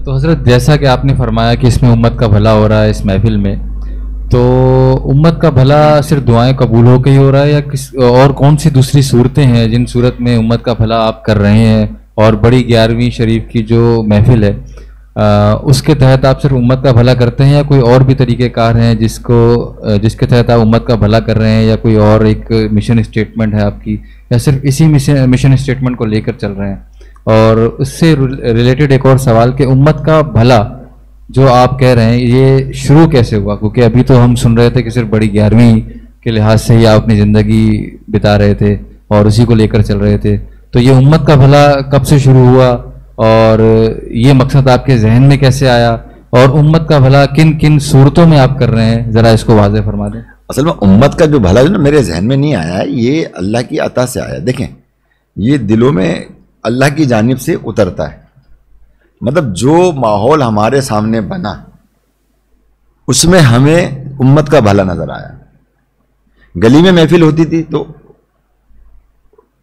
تو حضرت جیسا کہ آپ نے فرمایا کہ اس میں امت کا بھلا ہو رہا ہے اس محفل میں، تو امت کا بھلا صرف دعائیں قبول ہو کے ہی ہو رہا ہے یا اور کون سی دوسری صورتیں ہیں جن صورت میں امت کا بھلا آپ کر رہے ہیں؟ اور بڑی 11ویں شریف کی جو محفل ہے اس کے تحت آپ صرف امت کا بھلا کرتے ہیں یا کوئی اور بھی طریقہ کار ہیں جس کے تحت آپ امت کا بھلا کر رہے ہیں، یا کوئی اور ایک مشن اسٹیٹمنٹ ہے آپ کی، یا صرف اسی مشن اسٹیٹمنٹ کو لے کر چل رہے ہیں؟ اور اس سے ریلیٹڈ ایک اور سوال کہ امت کا بھلا جو آپ کہہ رہے ہیں یہ شروع کیسے ہوا؟ کیونکہ ابھی تو ہم سن رہے تھے کہ صرف بڑی 11ویں کے لحاظ سے ہی آپ اپنی زندگی بتا رہے تھے اور اسی کو لے کر چل رہے تھے، تو یہ امت کا بھلا کب سے شروع ہوا اور یہ مقصد آپ کے ذہن میں کیسے آیا، اور امت کا بھلا کن کن صورتوں میں آپ کر رہے ہیں، ذرا اس کو واضح فرما دیں۔ اصل میں امت کا جو بھلا جو نا میرے ذہن میں نہیں آیا ہے، یہ اللہ کی عطا سے آیا۔ دیکھیں یہ دلوں میں اللہ کی جانب سے اترتا ہے، مطلب جو ماحول ہمارے سامنے بنا اس میں ہمیں امت کا بھلا نظر آیا۔ گلی میں محفل ہوتی تھی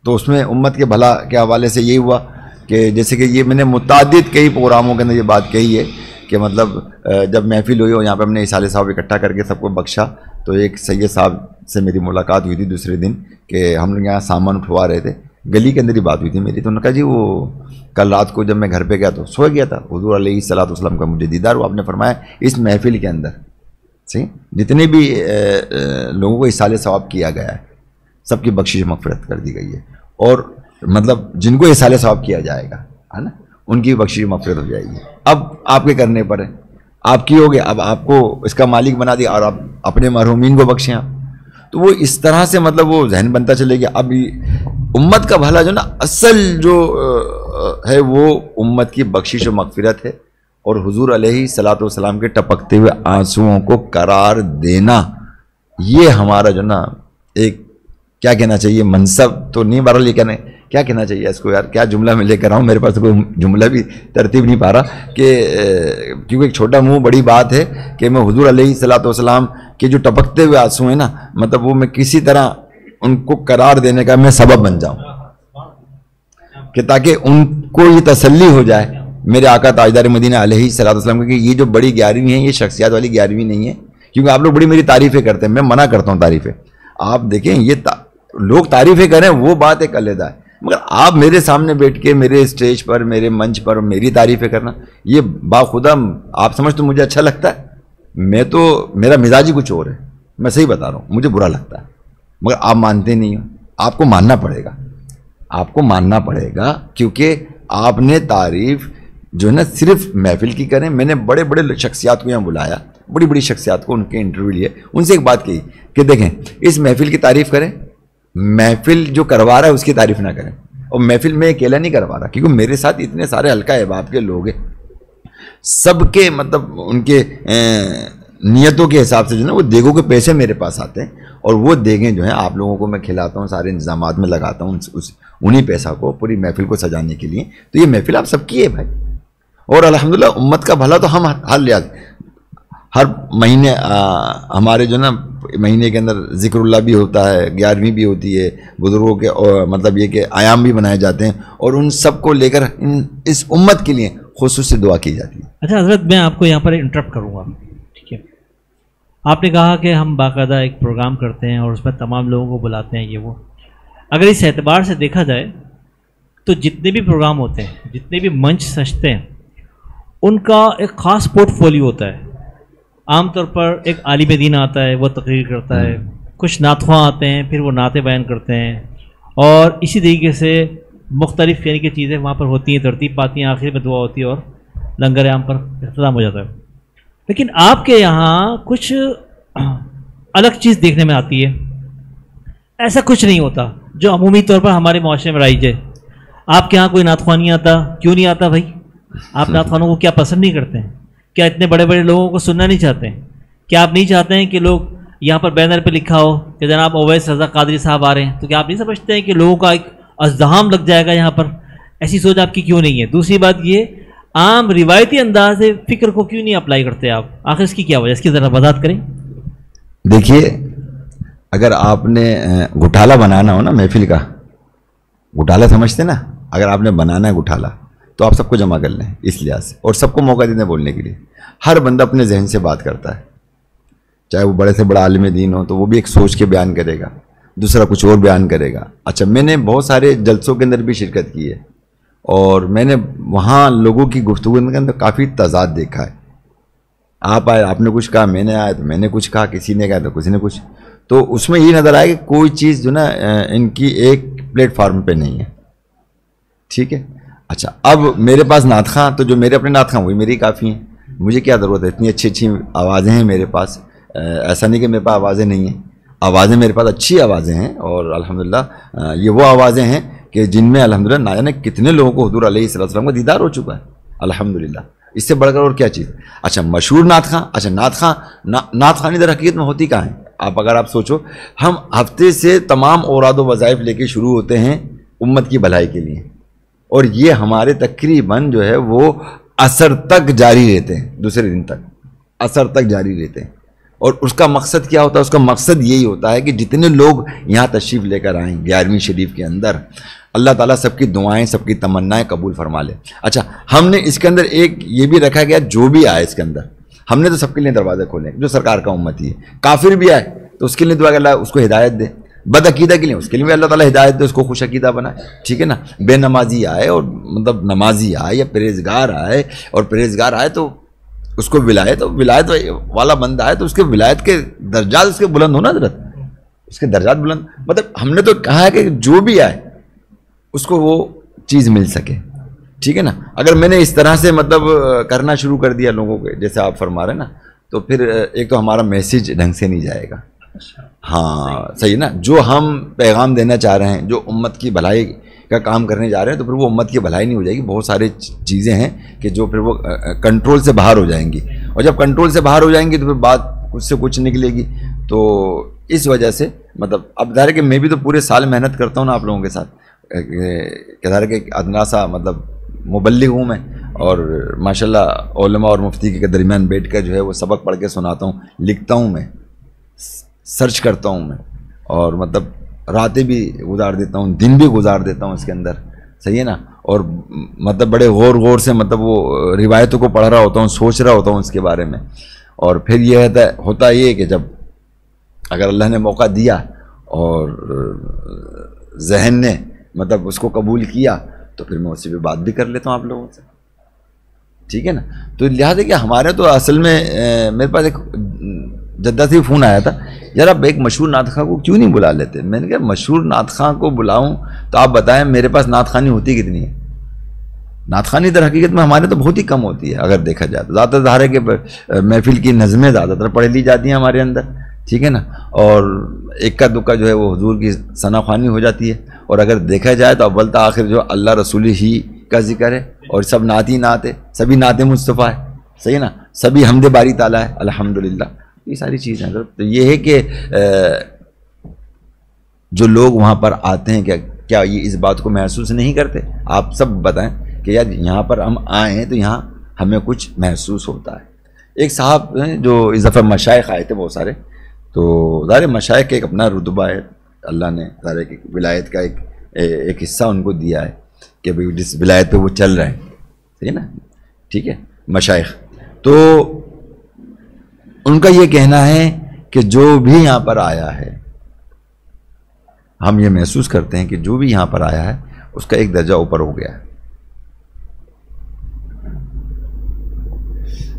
تو اس میں امت کے بھلا کے حوالے سے یہی ہوا کہ جیسے کہ یہ میں نے متعدد کئی پروگراموں کے اندر یہ بات کہی ہے کہ مطلب جب محفل ہوئی اور یہاں پہ ہم نے اسالے صاحب اکٹھا کر کے سب کو بخشا، تو ایک سید صاحب سے میری ملاقات ہوئی تھی دوسرے دن کہ ہم لوگ یہاں سامان اٹھوا رہے تھے، گلی کے اندر ہی بات ہوئی تھی میری، تو انہوں نے کہا جی وہ کل رات کو جب میں گھر پہ گیا تو سو گیا تھا، حضور علیہ الصلوۃ والسلام کا مجھے دیدار ہوا۔ آپ نے فرمایا اس محفل کے اندر صحیح جتنے بھی لوگوں کو اصالہ ثواب کیا گیا ہے سب کی بخشش مغفرت کر دی گئی ہے، اور مطلب جن کو اصالہ ثواب کیا جائے گا ہے نا ان کی بخشش مغفرت ہو جائے گی۔ اب آپ کے کرنے پر ہے، آپ کی ہو گیا، اب آپ کو اس کا مالک بنا دیا اور آپ اپنے مرحومین کو بخشیں آپ، تو وہ اس طرح سے مطلب وہ ذہن بنتا چلے گیا۔ اب امت کا بھلا جو نا اصل جو ہے وہ امت کی بخشش و مغفرت ہے، اور حضور علیہ الصلوۃ والسلام کے ٹپکتے ہوئے آنسوؤں کو قرار دینا، یہ ہمارا جو نا ایک کیا کہنا چاہیے منصب تو نہیں، بہرحال یہ کیا کہنا چاہیے اس کو یار، کیا جملہ میں لے کر آؤں، میرے پاس کوئی جملہ بھی ترتیب نہیں پا رہا کہ کیونکہ ایک چھوٹا منہ بڑی بات ہے کہ میں حضور علیہ الصلوۃ والسلام کے جو ٹپکتے ہوئے آنسو ہیں نا، مطلب وہ میں کسی طرح ان کو قرار دینے کا میں سبب بن جاؤں کہ تاکہ ان کو یہ تسلی ہو جائے میرے آقا تاجدار مدینہ علیہ الصلوۃ والسلام کی، یہ جو بڑی 11ویں ہے یہ شخصیات والی 11ویں نہیں ہے، کیونکہ آپ لوگ بڑی میری تعریفیں کرتے ہیں، میں منع کرتا ہوں تعریفیں۔ آپ دیکھیں یہ لوگ تعریفیں کریں وہ بات ایک علیحدہ ہے، مگر آپ میرے سامنے بیٹھ کے میرے اسٹیج پر میرے منچ پر میری تعریفیں کرنا یہ باخدا آپ سمجھ تو مجھے اچھا لگتا ہے، میں تو میرا مزاج ہی کچھ اور ہے، میں صحیح بتا رہا ہوں، مجھے برا لگتا ہے، مگر آپ مانتے نہیں ہو، آپ کو ماننا پڑے گا، آپ کو ماننا پڑے گا، کیونکہ آپ نے تعریف جو ہے نا صرف محفل کی کریں۔ میں نے بڑے بڑے شخصیات کو یہاں بلایا، بڑی بڑی شخصیات کو ان کے انٹرویو لیے، ان سے ایک بات کہی کہ دیکھیں اس محفل کی تعریف کریں، محفل جو کروا رہا ہے اس کی تعریف نہ کریں، اور محفل میں اکیلا نہیں کروا رہا کیونکہ میرے ساتھ اتنے سارے حلقہ احباب کے لوگ ہیں، سب کے مطلب ان کے نیتوں کے حساب سے جو ہے نا وہ دیگوں کے پیسے میرے پاس آتے ہیں، اور وہ دیگیں جو ہیں آپ لوگوں کو میں کھلاتا ہوں، سارے انتظامات میں لگاتا ہوں انہی پیسہ کو پوری محفل کو سجانے کے لیے، تو یہ محفل آپ سب کی ہے بھائی، اور الحمدللہ امت کا بھلا تو ہم ہر لحاظ ہر مہینے ہمارے جو نا مہینے کے اندر ذکر اللہ بھی ہوتا ہے، 11ویں بھی ہوتی ہے، بزرگوں کے مطلب یہ کہ ایام بھی بنائے جاتے ہیں، اور ان سب کو لے کر اس امت کے لیے خصوصی دعا کی جاتی ہے۔ اچھا حضرت میں آپ کو یہاں پر انٹرپٹ کروں گا، ٹھیک ہے؟ آپ نے کہا کہ ہم باقاعدہ ایک پروگرام کرتے ہیں اور اس میں تمام لوگوں کو بلاتے ہیں، یہ وہ اگر اس اعتبار سے دیکھا جائے تو جتنے بھی پروگرام ہوتے ہیں، جتنے بھی منچ سجتے ہیں، ان کا ایک خاص پورٹ فولیو ہوتا ہے۔ عام طور پر ایک عالم دین آتا ہے، وہ تقریر کرتا ہے، کچھ نعت خواں آتے ہیں، پھر وہ نعتیں بیان کرتے ہیں، اور اسی طریقے سے مختلف یعنی کہ چیزیں وہاں پر ہوتی ہیں، ترتیب پاتی ہیں، آخر میں دعا ہوتی ہے اور لنگر عام پر اختتام ہو جاتا ہے۔ لیکن آپ کے یہاں کچھ الگ چیز دیکھنے میں آتی ہے، ایسا کچھ نہیں ہوتا جو عمومی طور پر ہمارے معاشرے میں رائج ہے۔ آپ کے یہاں کوئی نعت خواں نہیں آتا، کیوں نہیں آتا بھائی؟ آپ نعت خوانوں کو کیا پسند نہیں کرتے ہیں؟ کیا اتنے بڑے بڑے لوگوں کو سننا نہیں چاہتے ہیں؟ کیا آپ نہیں چاہتے ہیں کہ لوگ یہاں پر بینر پہ لکھا ہو کہ جناب اویس رضا قادری صاحب آ رہے ہیں؟ تو کیا آپ نہیں سمجھتے ہیں کہ لوگوں کا ایک ازدحام لگ جائے گا یہاں پر؟ ایسی سوچ آپ کی کیوں نہیں ہے؟ دوسری بات یہ، عام روایتی انداز فکر کو کیوں نہیں اپلائی کرتے آپ؟ آخر اس کی کیا وجہ، اس کی ذرا وضاحت کریں۔ دیکھیے اگر آپ نے گٹھالا بنانا ہو نا محفل کا، گٹھالا سمجھتے نا، اگر آپ نے بنانا ہے گٹھالا تو آپ سب کو جمع کر لیں اس لحاظ سے، اور سب کو موقع دیتے ہیں بولنے کے لیے. ہر بندہ اپنے ذہن سے بات کرتا ہے، چاہے وہ بڑے سے بڑا عالم دین ہو تو وہ بھی ایک سوچ کے بیان کرے گا، دوسرا کچھ اور بیان کرے گا. اچھا، میں نے بہت سارے جلسوں کے اندر بھی شرکت کی ہے، اور میں نے وہاں لوگوں کی گفتگو کے اندر کافی تضاد دیکھا ہے. آپ آئے، آپ نے کچھ کہا، میں نے آیا تو میں نے کچھ کہا، کسی نے کہا تو کسی نے کچھ. تو اس میں یہ نظر آیا کہ کوئی چیز جو نا ان کی ایک پلیٹ فارم پہ نہیں ہے. ٹھیک ہے. اچھا، اب میرے پاس نعت خواں، تو جو میرے اپنے نعت خواں وہی میری کافی ہیں. مجھے کیا ضرورت ہے؟ اتنی اچھی اچھی آوازیں ہیں میرے پاس. ایسا نہیں کہ میرے پاس آوازیں نہیں ہیں، آوازیں میرے پاس اچھی آوازیں ہیں، اور الحمدللہ یہ وہ آوازیں ہیں کہ جن میں الحمدللہ نہ جانے کتنے لوگوں کو حضور علیہ السلام کا دیدار ہو چکا ہے الحمدللہ. اس سے بڑھ کر اور کیا چیز. اچھا، مشہور نعت خواں. اچھا، نعت خوانی در حقیقت میں ہوتی کہاں ہے؟ اگر آپ سوچو، ہم ہفتے سے تمام اوراد و وظائف لے کے شروع ہوتے ہیں امت کی بھلائی کے لیے، اور یہ ہمارے تقریباً جو ہے وہ عصر تک جاری رہتے ہیں، دوسرے دن تک عصر تک جاری رہتے ہیں. اور اس کا مقصد کیا ہوتا ہے؟ اس کا مقصد یہی ہوتا ہے کہ جتنے لوگ یہاں تشریف لے کر آئیں 11ویں شریف کے اندر، اللہ تعالیٰ سب کی دعائیں، سب کی تمنائیں قبول فرما لے. اچھا، ہم نے اس کے اندر ایک یہ بھی رکھا گیا، جو بھی آئے اس کے اندر ہم نے تو سب کے لیے دروازے کھولے، جو سرکار کا امتی ہے. کافر بھی آئے تو اس کے لیے دعا کہ اللہ اس کو ہدایت دے، بد عقیدہ کے لیے اس کے لیے بھی اللہ تعالیٰ ہدایت دے، اس کو خوش عقیدہ بنائے. ٹھیک ہے نا. بے نمازی آئے، اور مطلب نمازی آئے یا پرہیزگار آئے، اور پرہیزگار آئے تو اس کو ولایت والا بندہ آئے تو اس کے ولایت کے درجات اس کے بلند ہونا حضرت، اس کے درجات بلند. مطلب ہم نے تو کہا ہے کہ جو بھی آئے اس کو وہ چیز مل سکے. ٹھیک ہے نا. اگر میں نے اس طرح سے مطلب کرنا شروع کر دیا لوگوں کو جیسے آپ فرما رہے ہیں نا، تو پھر ایک تو ہمارا میسیج ڈھنگ سے نہیں جائے گا. ہاں صحیح نا. جو ہم پیغام دینا چاہ رہے ہیں، جو امت کی بھلائی کا کام کرنے جا رہے ہیں، تو پھر وہ امت کی بھلائی نہیں ہو جائے گی. بہت سارے چیزیں ہیں کہ جو پھر وہ کنٹرول سے باہر ہو جائیں گی، اور جب کنٹرول سے باہر ہو جائیں گی تو پھر بات کچھ سے کچھ نکلے گی. تو اس وجہ سے مطلب اب ظاہر ہے کہ میں بھی تو پورے سال محنت کرتا ہوں نا آپ لوگوں کے ساتھ، کہ ظاہر ہے کہ ادنا سا مطلب مبلغ ہوں میں، اور ماشاءاللہ علماء اور مفتی کے درمیان بیٹھ کر جو ہے وہ سبق پڑھ کے سناتا ہوں، لکھتا ہوں میں، سرچ کرتا ہوں میں، اور مطلب راتیں بھی گزار دیتا ہوں، دن بھی گزار دیتا ہوں اس کے اندر. صحیح ہے نا. اور مطلب بڑے غور سے مطلب وہ روایتوں کو پڑھ رہا ہوتا ہوں، سوچ رہا ہوتا ہوں اس کے بارے میں. اور پھر یہ ہوتا یہ کہ جب اگر اللہ نے موقع دیا اور ذہن نے مطلب اس کو قبول کیا تو پھر میں اس سے بھی بات بھی کر لیتا ہوں آپ لوگوں سے. ٹھیک ہے نا. تو لہٰذا کہ ہمارے تو اصل میں میرے پاس ایک جدہ سے فون آیا تھا، یار آپ ایک مشہور نعت خواں کو کیوں نہیں بلا لیتے؟ میں نے کہا مشہور نعت خواں کو بلاؤں تو آپ بتائیں میرے پاس نعت خوانی ہوتی کتنی ہے؟ نعت خوانی در حقیقت میں ہمارے تو بہت ہی کم ہوتی ہے اگر دیکھا جائے تو. زیادہ تر ظاہر ہے کہ محفل کی نظمیں زیادہ تر پڑھ لی جاتی ہیں ہمارے اندر. ٹھیک ہے نا. اور ایک کا دکا جو ہے وہ حضور کی ثنا خوانی ہو جاتی ہے. اور اگر دیکھا جائے تو اول تا آخر جو اللہ رسول ہی کا ذکر ہے، اور سب نعت ہی نعت ہے، سبھی نعت مصطفیٰ ہے. صحیح ہے نا. سبھی حمد باری تعالیٰ ہے الحمدللہ. یہ ساری چیزیں ہیں. تو یہ ہے کہ جو لوگ وہاں پر آتے ہیں کیا یہ اس بات کو محسوس نہیں کرتے؟ آپ سب بتائیں کہ یار یہاں پر ہم آئے ہیں تو یہاں ہمیں کچھ محسوس ہوتا ہے. ایک صاحب ہیں جو اس دفعہ مشائخ آئے تھے بہت سارے، تو ظاہر مشائخ کا ایک اپنا رتبہ ہے، اللہ نے ظاہر کہ ولایت کا ایک حصہ ان کو دیا ہے کہ بھئی جس ولایت پہ وہ چل رہے ہیں. صحیح ہے نا. ٹھیک ہے. مشائخ تو ان کا یہ کہنا ہے کہ جو بھی یہاں پر آیا ہے، ہم یہ محسوس کرتے ہیں کہ جو بھی یہاں پر آیا ہے اس کا ایک درجہ اوپر ہو گیا ہے.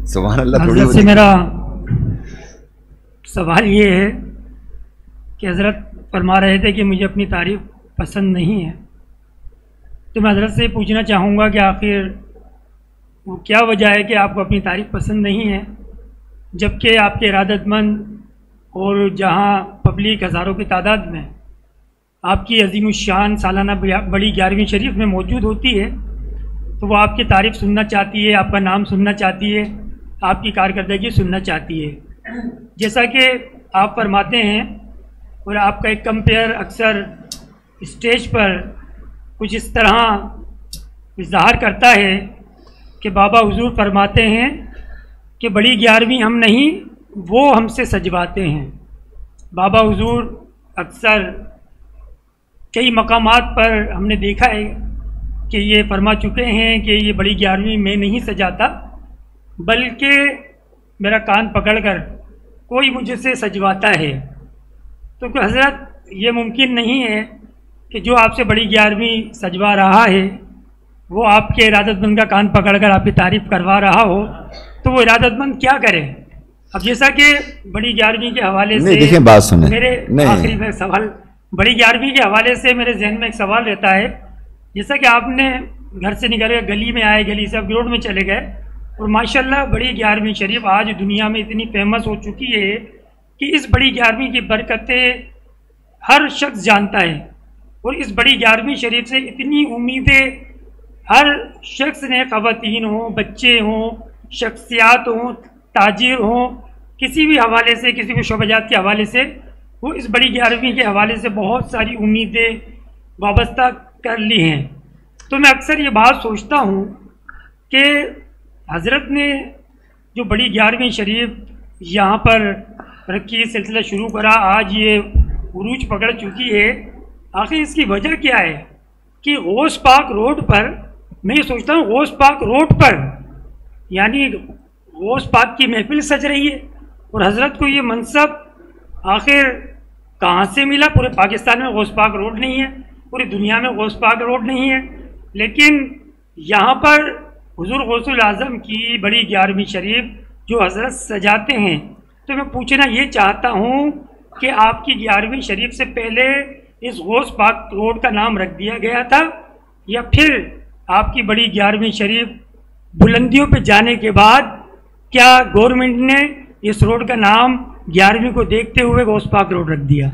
سبحان اللہ. حضرت سے میرا سوال یہ ہے کہ حضرت فرما رہے تھے کہ مجھے اپنی تعریف پسند نہیں ہے، تو میں حضرت سے پوچھنا چاہوں گا کہ آخر وہ کیا وجہ ہے کہ آپ کو اپنی تعریف پسند نہیں ہے، جبکہ آپ کے ارادت مند اور جہاں پبلک ہزاروں کی تعداد میں آپ کی عظیم الشان سالانہ بڑی 11ویں شریف میں موجود ہوتی ہے، تو وہ آپ کی تعریف سننا چاہتی ہے، آپ کا نام سننا چاہتی ہے، آپ کی کارکردگی سننا چاہتی ہے. جیسا کہ آپ فرماتے ہیں اور آپ کا ایک کمپیئر اکثر اسٹیج پر کچھ اس طرح اظہار کرتا ہے کہ بابا حضور فرماتے ہیں کہ بڑی 11ویں ہم نہیں وہ ہم سے سجواتے ہیں. بابا حضور اکثر کئی مقامات پر ہم نے دیکھا ہے کہ یہ فرما چکے ہیں کہ یہ بڑی 11ویں میں نہیں سجاتا، بلکہ میرا کان پکڑ کر کوئی مجھ سے سجواتا ہے۔ تو کہ حضرت یہ ممکن نہیں ہے کہ جو آپ سے بڑی 11ویں سجوا رہا ہے وہ آپ کے ارادت مند کا کان پکڑ کر آپ کی تعریف کروا رہا ہو، تو وہ ارادت مند کیا کرے؟ اب جیسا کہ بڑی 11ویں کے حوالے سے دیکھیں بات سنیں، میرے آخری میں سوال، بڑی 11ویں کے حوالے سے میرے ذہن میں ایک سوال رہتا ہے، جیسا کہ آپ نے گھر سے نکل کے گلی میں آئے، گلی سے آپ روڈ میں چلے گئے، اور ماشاءاللہ بڑی 11ویں شریف آج دنیا میں اتنی فیمس ہو چکی ہے کہ اس بڑی 11ویں کی برکتیں ہر شخص جانتا ہے، اور اس بڑی 11ویں شریف سے اتنی امیدیں ہر شخص نے، خواتین ہوں، بچے ہوں، شخصیات ہوں، تاجر ہوں، کسی بھی حوالے سے، کسی بھی شعبہ جات کے حوالے سے، وہ اس بڑی 11ویں کے حوالے سے بہت ساری امیدیں وابستہ کر لی ہیں۔ تو میں اکثر یہ بات سوچتا ہوں کہ حضرت نے جو بڑی 11ویں شریف یہاں پر رکھی، سلسلہ شروع کرا، آج یہ عروج پکڑ چکی ہے، آخر اس کی وجہ کیا ہے کہ غوث پاک روڈ پر، میں یہ سوچتا ہوں غوث پاک روڈ پر یعنی غوث پاک کی محفل سج رہی ہے، اور حضرت کو یہ منصب آخر کہاں سے ملا؟ پورے پاکستان میں غوث پاک روڈ نہیں ہے، پوری دنیا میں غوث پاک روڈ نہیں ہے، لیکن یہاں پر حضور غوث الاعظم کی بڑی 11ویں شریف جو حضرت سجاتے ہیں، تو میں پوچھنا یہ چاہتا ہوں کہ آپ کی 11ویں شریف سے پہلے اس غوث پاک روڈ کا نام رکھ دیا گیا تھا، یا پھر آپ کی بڑی 11ویں شریف بلندیوں پہ جانے کے بعد کیا گورنمنٹ نے اس روڈ کا نام 11ویں کو دیکھتے ہوئے غوث پاک روڈ رکھ دیا؟